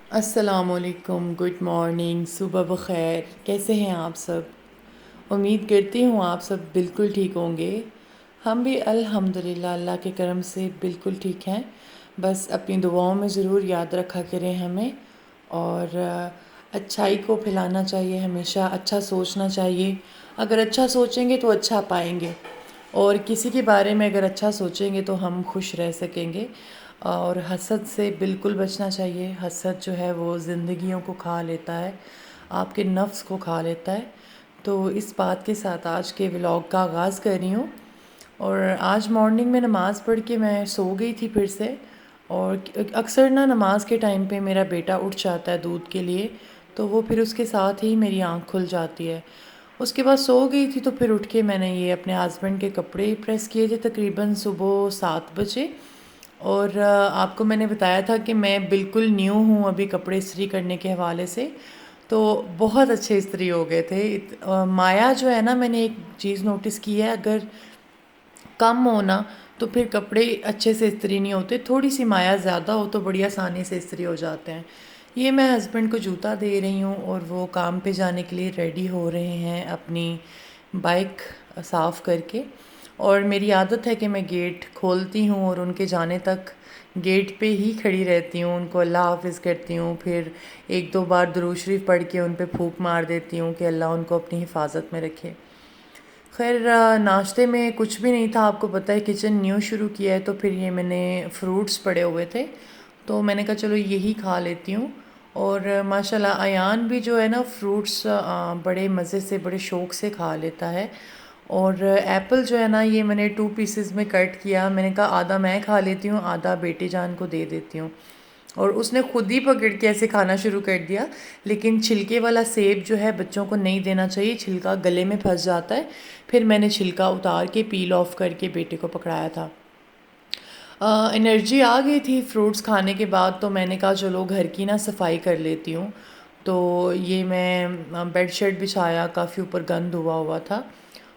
अस्सलामुअलैकुम, good morning, सुबह बख़ैर। कैसे हैं आप सब? उम्मीद करती हूँ आप सब बिल्कुल ठीक होंगे। हम भी अल्हम्दुलिल्लाह अल्लाह के करम से बिल्कुल ठीक हैं। बस अपनी दुआओं में ज़रूर याद रखा करें हमें। और अच्छाई को फैलाना चाहिए, हमेशा अच्छा सोचना चाहिए। अगर अच्छा सोचेंगे तो अच्छा पाएंगे, और किसी के बारे में अगर अच्छा सोचेंगे तो हम खुश रह सकेंगे। और हसद से बिल्कुल बचना चाहिए। हसद जो है वो ज़िंदगियों को खा लेता है, आपके नफ्स को खा लेता है। तो इस बात के साथ आज के व्लॉग का आगाज़ कर रही हूँ। और आज मॉर्निंग में नमाज़ पढ़ के मैं सो गई थी फिर से। और अक्सर ना नमाज के टाइम पे मेरा बेटा उठ जाता है दूध के लिए, तो वो फिर उसके साथ ही मेरी आँख खुल जाती है। उसके बाद सो गई थी, तो फिर उठ के मैंने ये अपने हस्बैंड के कपड़े प्रेस किए थे तकरीबन सुबह 7 बजे। और आपको मैंने बताया था कि मैं बिल्कुल न्यू हूँ अभी कपड़े इस्त्री करने के हवाले से। तो बहुत अच्छे इस्त्री हो गए थे। माया जो है ना, मैंने एक चीज़ नोटिस की है, अगर कम हो ना तो फिर कपड़े अच्छे से इस्त्री नहीं होते। थोड़ी सी माया ज़्यादा हो तो बड़ी आसानी से इस्त्री हो जाते हैं। ये मैं हस्बैंड को जूता दे रही हूँ और वो काम पे जाने के लिए रेडी हो रहे हैं अपनी बाइक साफ़ करके। और मेरी आदत है कि मैं गेट खोलती हूँ और उनके जाने तक गेट पे ही खड़ी रहती हूँ, उनको अल्लाह हाफ़िज़ करती हूँ, फिर एक दो बार दुरूद शरीफ पढ़ के उन पे फूंक मार देती हूँ कि अल्लाह उनको अपनी हिफाजत में रखे। खैर नाश्ते में कुछ भी नहीं था, आपको पता है किचन न्यू शुरू किया है, तो फिर ये मैंने फ्रूट्स पड़े हुए थे, तो मैंने कहा चलो यही खा लेती हूँ। और माशाल्लाह अयान भी जो है ना फ्रूट्स बड़े मज़े से बड़े शौक़ से खा लेता है। और एप्पल जो है ना, ये मैंने 2 पीसेस में कट किया। मैंने कहा आधा मैं खा लेती हूँ, आधा बेटी जान को दे देती हूँ। और उसने खुद ही पकड़ के ऐसे खाना शुरू कर दिया। लेकिन छिलके वाला सेब जो है बच्चों को नहीं देना चाहिए, छिलका गले में फंस जाता है। फिर मैंने छिलका उतार के पील ऑफ करके बेटे को पकड़ाया था। एनर्जी आ गई थी फ्रूट्स खाने के बाद, तो मैंने कहा चलो घर की ना सफाई कर लेती हूँ। तो ये मैं बेड शीट बिछाया, काफ़ी ऊपर गंद हुआ हुआ था।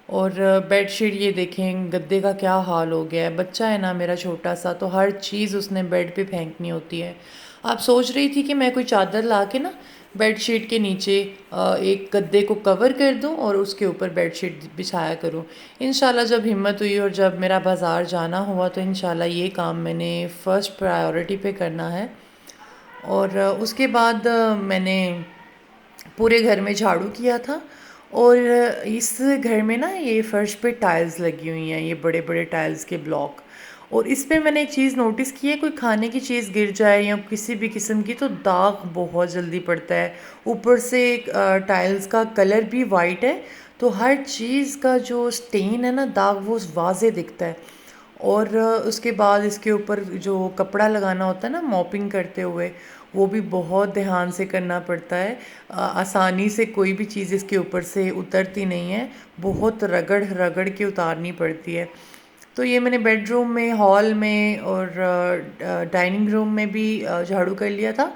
और बेड शीट ये देखें, गद्दे का क्या हाल हो गया है। बच्चा है ना मेरा छोटा सा, तो हर चीज़ उसने बेड पे फेंकनी होती है। आप सोच रही थी कि मैं कोई चादर ला के ना बेड शीट के नीचे एक गद्दे को कवर कर दूं और उसके ऊपर बेड शीट बिछाया करूं। इंशाल्लाह जब हिम्मत हुई और जब मेरा बाज़ार जाना हुआ तो इंशाल्लाह ये काम मैंने फ़र्स्ट प्रायोरिटी पे करना है। और उसके बाद मैंने पूरे घर में झाड़ू किया था। और इस घर में ना ये फर्श पे टाइल्स लगी हुई हैं, ये बड़े बड़े टाइल्स के ब्लॉक। और इस पे मैंने एक चीज़ नोटिस की है, कोई खाने की चीज़ गिर जाए या किसी भी किस्म की तो दाग बहुत जल्दी पड़ता है। ऊपर से टाइल्स का कलर भी वाइट है, तो हर चीज़ का जो स्टेन है ना, दाग, वो वाज़े दिखता है। और उसके बाद इसके ऊपर जो कपड़ा लगाना होता है ना मॉपिंग करते हुए, वो भी बहुत ध्यान से करना पड़ता है। आसानी से कोई भी चीज़ इसके ऊपर से उतरती नहीं है, बहुत रगड़ रगड़ के उतारनी पड़ती है। तो ये मैंने बेडरूम में, हॉल में और डाइनिंग रूम में भी झाड़ू कर लिया था।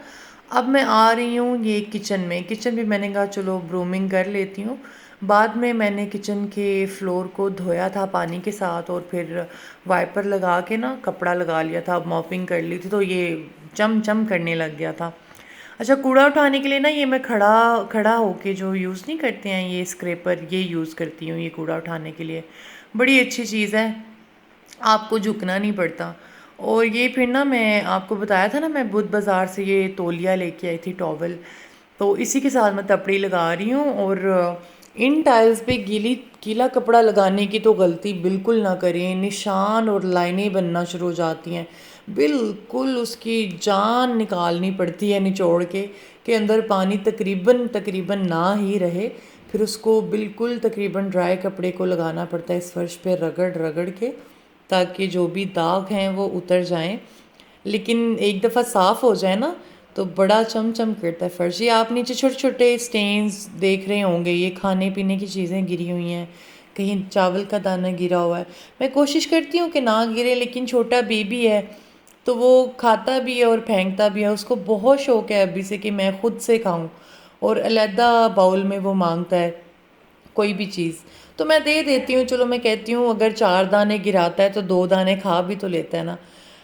अब मैं आ रही हूँ ये किचन में। किचन भी मैंने कहा चलो ब्रूमिंग कर लेती हूँ। बाद में मैंने किचन के फ्लोर को धोया था पानी के साथ, और फिर वाइपर लगा के ना कपड़ा लगा लिया था, मॉपिंग कर ली थी, तो ये चम चम करने लग गया था। अच्छा, कूड़ा उठाने के लिए ना ये मैं खड़ा खड़ा होके जो यूज़ नहीं करते हैं ये स्क्रैपर, ये यूज़ करती हूँ ये कूड़ा उठाने के लिए। बड़ी अच्छी चीज़ है, आपको झुकना नहीं पड़ता। और ये फिर ना मैं आपको बताया था ना, मैं बुध बाज़ार से ये तौलिया लेके आई थी, टॉवल। तो इसी के साथ मैं तपड़ी लगा रही हूँ। और इन टाइल्स पे गीला कपड़ा लगाने की तो गलती बिल्कुल ना करें, निशान और लाइनें बनना शुरू हो जाती हैं। बिल्कुल उसकी जान निकालनी पड़ती है निचोड़ के अंदर पानी तकरीबन तकरीबन ना ही रहे। फिर उसको बिल्कुल तकरीबन ड्राई कपड़े को लगाना पड़ता है इस फर्श पे रगड़ रगड़ के, ताकि जो भी दाग हैं वो उतर जाएं। लेकिन एक दफ़ा साफ़ हो जाए ना तो बड़ा चमचम करता है फर्श। ये आप नीचे छोटे छोटे स्टेन्स देख रहे होंगे, ये खाने पीने की चीज़ें गिरी हुई हैं, कहीं चावल का दाना गिरा हुआ है। मैं कोशिश करती हूँ कि ना गिरे, लेकिन छोटा बेबी है तो वो खाता भी है और फेंकता भी है। उसको बहुत शौक़ है अभी से कि मैं ख़ुद से खाऊं, और अलहदा बाउल में वो मांगता है कोई भी चीज़, तो मैं दे देती हूँ। चलो मैं कहती हूँ अगर 4 दाने गिराता है तो 2 दाने खा भी तो लेता है ना।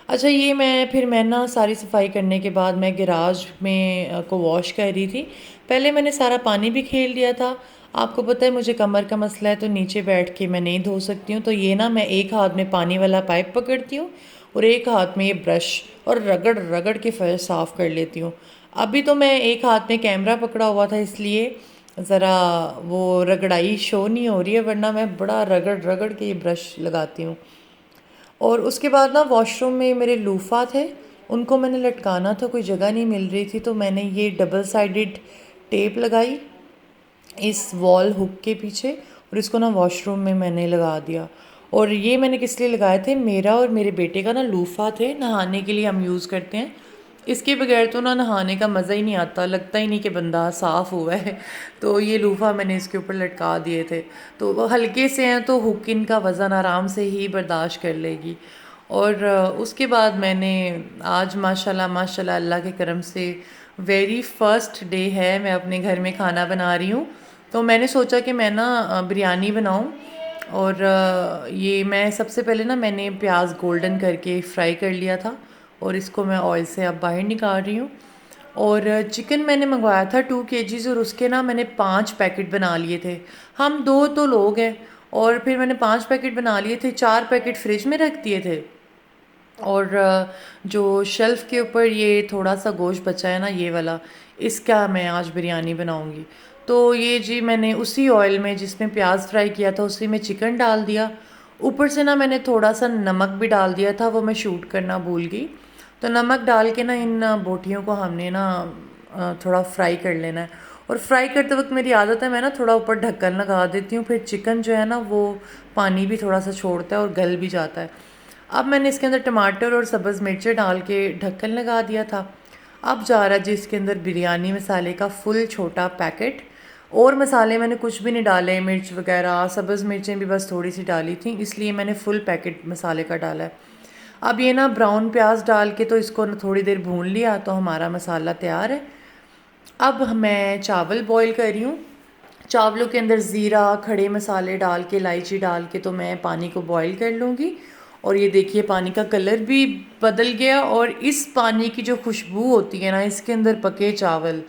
अच्छा, ये मैं ना सारी सफाई करने के बाद मैं गैराज में को वॉश कर रही थी। पहले मैंने सारा पानी भी खेल लिया था। आपको पता है मुझे कमर का मसला है, तो नीचे बैठ के मैं नहीं धो सकती हूँ, तो ये ना मैं एक हाथ में पानी वाला पाइप पकड़ती हूँ और एक हाथ में ये ब्रश, और रगड़ रगड़ के फर्श साफ़ कर लेती हूँ। अभी तो मैं एक हाथ में कैमरा पकड़ा हुआ था, इसलिए ज़रा वो रगड़ाई शो नहीं हो रही है, वरना मैं बड़ा रगड़ रगड़ के ये ब्रश लगाती हूँ। और उसके बाद ना वॉशरूम में मेरे लूफ़ा थे, उनको मैंने लटकाना था, कोई जगह नहीं मिल रही थी, तो मैंने ये डबल साइडेड टेप लगाई इस वॉल हुक के पीछे, और इसको ना वॉशरूम में मैंने लगा दिया। और ये मैंने किस लिए लगाए थे, मेरा और मेरे बेटे का ना लूफ़ा थे, नहाने के लिए हम यूज़ करते हैं। इसके बगैर तो ना नहाने का मज़ा ही नहीं आता, लगता ही नहीं कि बंदा साफ़ हुआ है। तो ये लूफ़ा मैंने इसके ऊपर लटका दिए थे, तो वो हल्के से हैं तो हुक इनका वज़न आराम से ही बर्दाश्त कर लेगी। और उसके बाद मैंने आज माशाल्लाह माशाल्लाह अल्लाह के करम से वेरी फर्स्ट डे है, मैं अपने घर में खाना बना रही हूँ। तो मैंने सोचा कि मैं ना बिरयानी बनाऊँ। और ये मैं सबसे पहले ना मैंने प्याज गोल्डन करके फ्राई कर लिया था, और इसको मैं ऑयल से अब बाहर निकाल रही हूँ। और चिकन मैंने मंगवाया था 2 kgs, और उसके ना मैंने 5 पैकेट बना लिए थे। हम दो तो लोग हैं, और फिर मैंने 5 पैकेट बना लिए थे, 4 पैकेट फ्रिज में रख दिए थे। और जो शेल्फ़ के ऊपर ये थोड़ा सा गोश्त बचा है ना, ये वाला, इसका मैं आज बिरयानी बनाऊंगी। तो ये जी मैंने उसी ऑयल में जिसमें प्याज फ्राई किया था उसी में चिकन डाल दिया। ऊपर से ना मैंने थोड़ा सा नमक भी डाल दिया था, वो मैं शूट करना भूल गई। तो नमक डाल के ना इन बोटियों को हमने ना थोड़ा फ्राई कर लेना है। और फ्राई करते वक्त मेरी आदत है, मैं ना थोड़ा ऊपर ढक्कन लगा देती हूँ, फिर चिकन जो है ना वो पानी भी थोड़ा सा छोड़ता है और गल भी जाता है। अब मैंने इसके अंदर टमाटर और सब्ज़ मिर्चें डाल के ढक्कन लगा दिया था। अब जा रहा जी इसके अंदर बिरयानी मसाले का फुल छोटा पैकेट। और मसाले मैंने कुछ भी नहीं डाले, मिर्च वगैरह सब्ज़ मिर्चें भी बस थोड़ी सी डाली थी, इसलिए मैंने फुल पैकेट मसाले का डाला है। अब ये ना ब्राउन प्याज डाल के तो इसको ना थोड़ी देर भून लिया, तो हमारा मसाला तैयार है। अब मैं चावल बॉईल कर रही हूँ। चावलों के अंदर ज़ीरा, खड़े मसाले डाल के, इलायची डाल के तो मैं पानी को बॉईल कर लूँगी। और ये देखिए पानी का कलर भी बदल गया, और इस पानी की जो खुशबू होती है ना, इसके अंदर पके चावल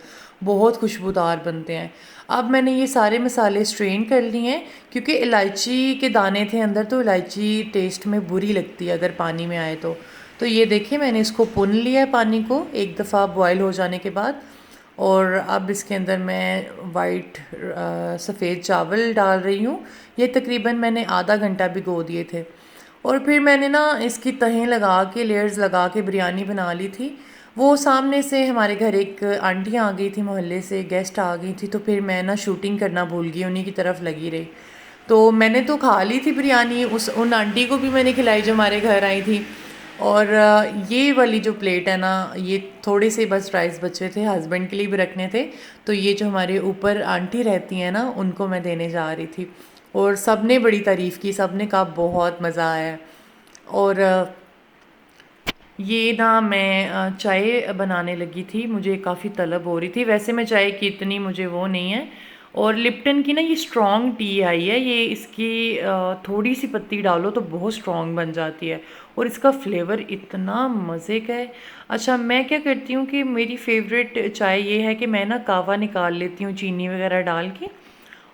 बहुत खुशबूदार बनते हैं। अब मैंने ये सारे मसाले स्ट्रेन कर लिए हैं, क्योंकि इलायची के दाने थे अंदर, तो इलायची टेस्ट में बुरी लगती है अगर पानी में आए तो ये देखिए मैंने इसको पुन लिया है पानी को एक दफ़ा बॉयल हो जाने के बाद। और अब इसके अंदर मैं वाइट सफ़ेद चावल डाल रही हूँ। ये तकरीबन मैंने आधा घंटा भिगो दिए थे। और फिर मैंने ना इसकी तहें लगा के, लेयर्स लगा के बिरयानी बना ली थी। वो सामने से हमारे घर एक आंटी आ गई थी, मोहल्ले से गेस्ट आ गई थी, तो फिर मैं ना शूटिंग करना भूल गई, उन्हीं की तरफ लगी रही। तो मैंने तो खा ली थी बिरयानी, उन आंटी को भी मैंने खिलाई जो हमारे घर आई थी। और ये वाली जो प्लेट है ना, ये थोड़े से बस राइस बचे थे, हस्बैंड के लिए भी रखने थे, तो ये जो हमारे ऊपर आंटी रहती हैं ना, उनको मैं देने जा रही थी। और सब ने बड़ी तारीफ़ की, सब ने कहा बहुत मज़ा आया। और ये ना मैं चाय बनाने लगी थी, मुझे काफ़ी तलब हो रही थी, वैसे मैं चाय की इतनी मुझे वो नहीं है। और लिप्टन की ना ये स्ट्रॉन्ग टी आई है, ये इसकी थोड़ी सी पत्ती डालो तो बहुत स्ट्रॉन्ग बन जाती है, और इसका फ्लेवर इतना मज़े का है। अच्छा, मैं क्या करती हूँ कि मेरी फेवरेट चाय ये है कि मैं ना कावा निकाल लेती हूँ चीनी वगैरह डाल के,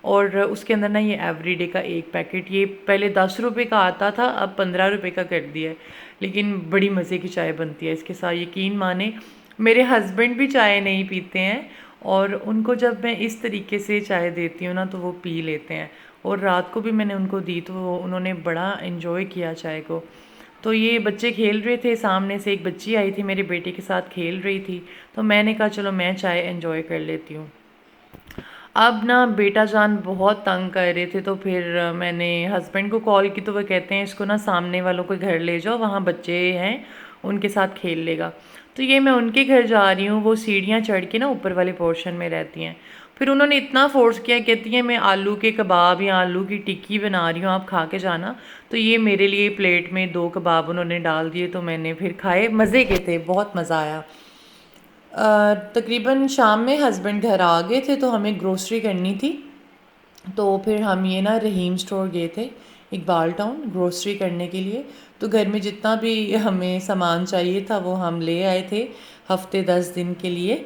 और उसके अंदर ना ये एवरीडे का एक पैकेट, ये पहले 10 रुपये का आता था, अब 15 रुपये का कर दिया है। लेकिन बड़ी मज़े की चाय बनती है इसके साथ, यकीन माने। मेरे हस्बैंड भी चाय नहीं पीते हैं, और उनको जब मैं इस तरीके से चाय देती हूँ ना तो वो पी लेते हैं। और रात को भी मैंने उनको दी तो उन्होंने बड़ा इन्जॉय किया चाय को। तो ये बच्चे खेल रहे थे, सामने से एक बच्ची आई थी मेरे बेटे के साथ खेल रही थी, तो मैंने कहा चलो मैं चाय इन्जॉय कर लेती हूँ। अब ना बेटा जान बहुत तंग कर रहे थे, तो फिर मैंने हस्बैंड को कॉल की, तो वो कहते हैं इसको ना सामने वालों के घर ले जाओ, वहाँ बच्चे हैं उनके साथ खेल लेगा। तो ये मैं उनके घर जा रही हूँ, वो सीढ़ियाँ चढ़ के ना ऊपर वाले पोर्शन में रहती हैं। फिर उन्होंने इतना फोर्स किया, कहती हैं मैं आलू के कबाब या आलू की टिक्की बना रही हूँ, आप खा के जाना। तो ये मेरे लिए प्लेट में 2 कबाब उन्होंने डाल दिए, तो मैंने फिर खाए, मज़े के थे, बहुत मज़ा आया। तकरीबन शाम में हस्बैंड घर आ गए थे, तो हमें ग्रोसरी करनी थी, तो फिर हम ये ना रहीम स्टोर गए थे। इकबाल टाउन ग्रोसरी करने के लिए। तो घर में जितना भी हमें सामान चाहिए था वो हम ले आए थे हफ्ते 10 दिन के लिए।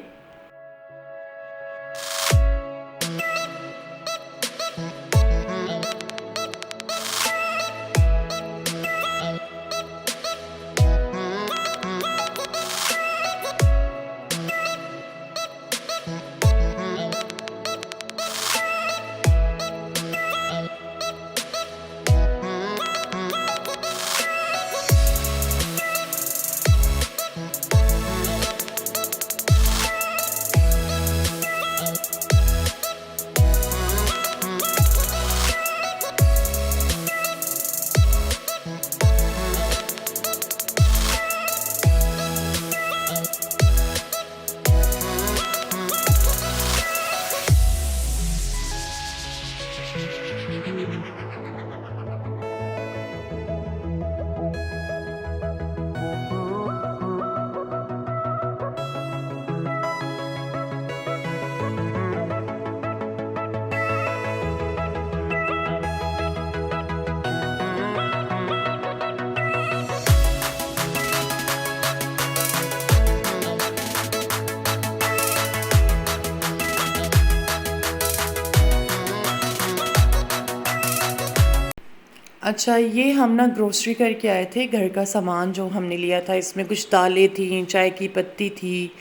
अच्छा, ये हम ना ग्रोसरी करके आए थे। घर का सामान जो हमने लिया था इसमें कुछ दालें थी, चाय की पत्ती थी,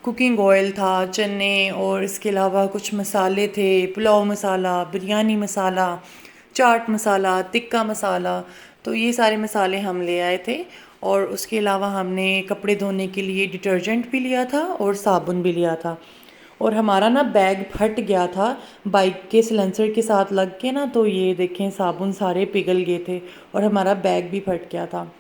कुकिंग ऑयल था, चने, और इसके अलावा कुछ मसाले थे, पुलाव मसाला, बिरयानी मसाला, चाट मसाला, टिक्का मसाला। तो ये सारे मसाले हम ले आए थे। और उसके अलावा हमने कपड़े धोने के लिए डिटर्जेंट भी लिया था और साबुन भी लिया था। और हमारा ना बैग फट गया था बाइक के सिलेंसर के साथ लग के ना, तो ये देखें साबुन सारे पिघल गए थे और हमारा बैग भी फट गया था।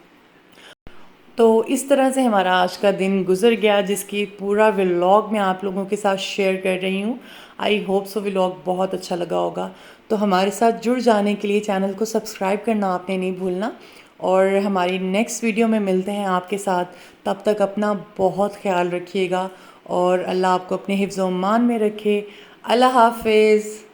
तो इस तरह से हमारा आज का दिन गुजर गया, जिसकी पूरा व्लॉग मैं आप लोगों के साथ शेयर कर रही हूँ। आई होप सो व्लॉग बहुत अच्छा लगा होगा। तो हमारे साथ जुड़ जाने के लिए चैनल को सब्सक्राइब करना आपने नहीं भूलना। और हमारी नेक्स्ट वीडियो में मिलते हैं आपके साथ। तब तक अपना बहुत ख्याल रखिएगा और अल्लाह आपको अपने हिफ्ज़-ओ-अमान में रखे। अल्लाह हाफिज़।